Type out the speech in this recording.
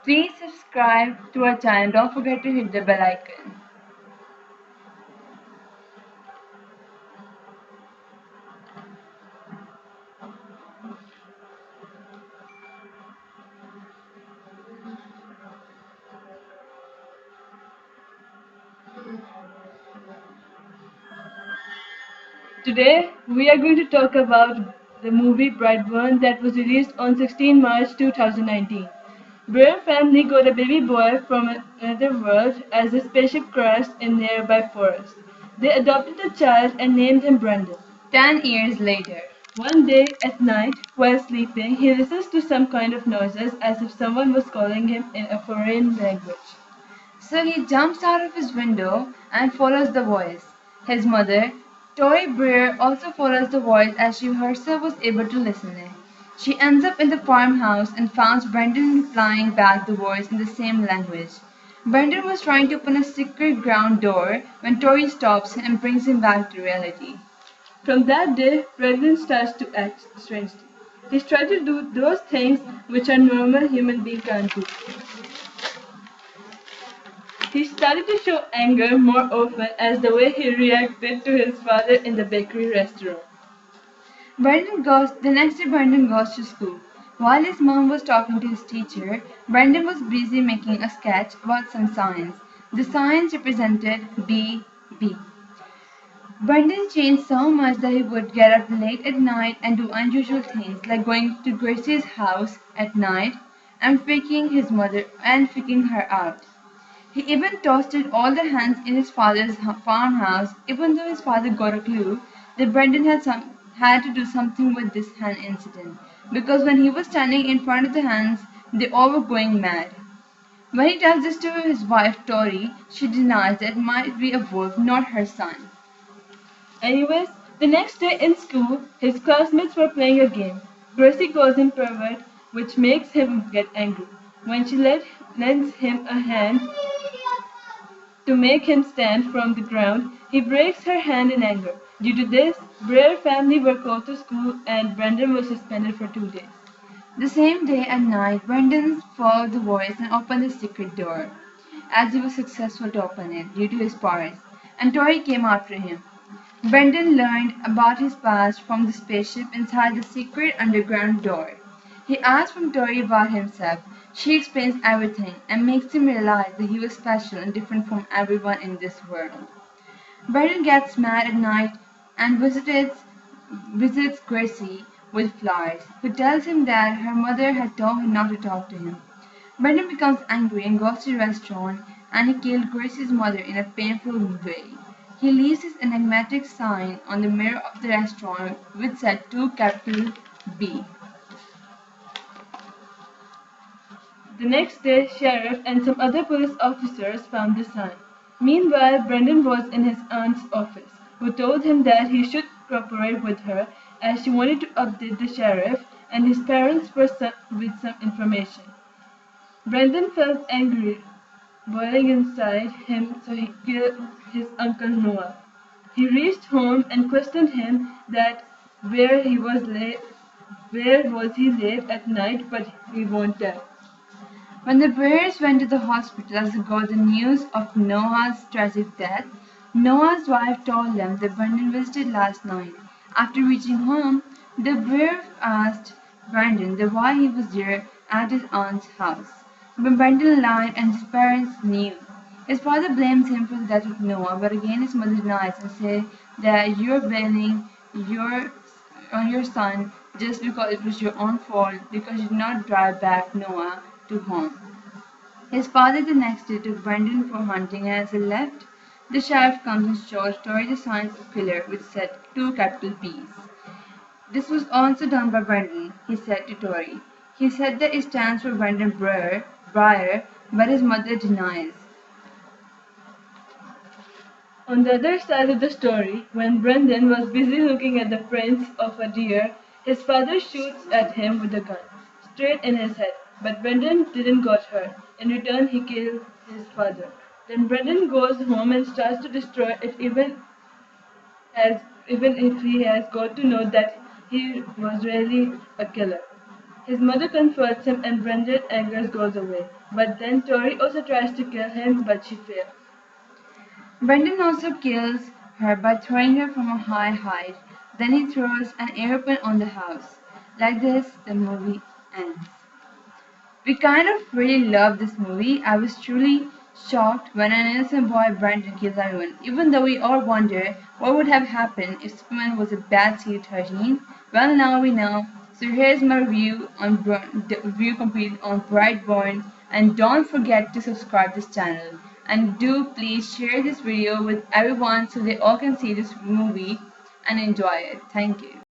Please subscribe to our channel. Don't forget to hit the bell icon. Today, we are going to talk about the movie Brightburn that was released on 16 March 2019. Breer family got a baby boy from another world as a spaceship crashed in nearby forest. They adopted the child and named him Brandon. 10 years later, one day at night, while sleeping, he listens to some kind of noises as if someone was calling him in a foreign language. So he jumps out of his window and follows the voice. His mother, Tori Breer, also follows the voice as she herself was able to listen in. She ends up in the farmhouse and finds Brendan replying back the voice in the same language. Brendan was trying to open a secret ground door when Tori stops him and brings him back to reality. From that day, Brendan starts to act strangely. He tries to do those things which a normal human being can't do. He started to show anger more often as the way he reacted to his father in the bakery restaurant. The next day Brandon goes to school. While his mom was talking to his teacher, Brandon was busy making a sketch about some signs. The signs represented B, B. Brandon changed so much that he would get up late at night and do unusual things like going to Gracie's house at night and freaking her out. He even toasted all the hens in his father's farmhouse, even though his father got a clue that had to do something with this hen incident, because when he was standing in front of the hens, they all were going mad. When he tells this to his wife Tori, she denies that it might be a wolf, not her son. Anyways, the next day in school, his classmates were playing a game. Gracie calls him pervert, which makes him get angry. When she lends him a hand to make him stand from the ground, he breaks her hand in anger. Due to this, Breer family were called to school and Brendan was suspended for 2 days. The same day at night, Brendan followed the voice and opened the secret door, as he was successful to open it due to his powers, and Tori came after him. Brendan learned about his past from the spaceship inside the secret underground door. He asks from Tori about himself. She explains everything and makes him realize that he was special and different from everyone in this world. Brendan gets mad at night and visits Gracie with flowers, who tells him that her mother had told her not to talk to him. Brendan becomes angry and goes to the restaurant and he killed Gracie's mother in a painful way. He leaves his enigmatic sign on the mirror of the restaurant which said 2 capital B. The next day, sheriff and some other police officers found the sign. Meanwhile, Brendan was in his aunt's office, who told him that he should cooperate with her as she wanted to update the sheriff and his parents with some information. Brendan felt angry boiling inside him, so he killed his uncle Noah. He reached home and questioned him that where he was where was he late at night, but he won't tell. When the Breers went to the hospital as they got the news of Noah's tragic death, Noah's wife told them that Brendan visited last night. After reaching home, the Breer asked Brendan why he was there at his aunt's house. But Brendan lied and his parents knew. His father blames him for the death of Noah, but again his mother denies and says that you're blaming on your son just because it was your own fault because you did not drive back Noah to home. His father the next day took Brendan for hunting and as he left, the sheriff comes and shows Tori the signs of killer which said 2 capital B's. This was also done by Brendan, he said to Tori. He said that it stands for Brendan Breer, but his mother denies. On the other side of the story, when Brendan was busy looking at the prints of a deer, his father shoots at him with a gun, straight in his head. But Brendan didn't get hurt. In return, he killed his father. Then Brendan goes home and starts to destroy it even if he has got to know that he was really a killer. His mother comforts him and Brendan's anger goes away. But then Tori also tries to kill him, but she fails. Brendan also kills her by throwing her from a high height. Then he throws an airplane on the house. Like this, the movie ends. We kind of really loved this movie. I was truly shocked when an innocent boy Brandon kills everyone, even though we all wonder what would have happened if Superman was a bad C-13. Well, now we know. So here's my review on the review complete on Brightburn, and don't forget to subscribe this channel. And do please share this video with everyone so they all can see this movie and enjoy it. Thank you.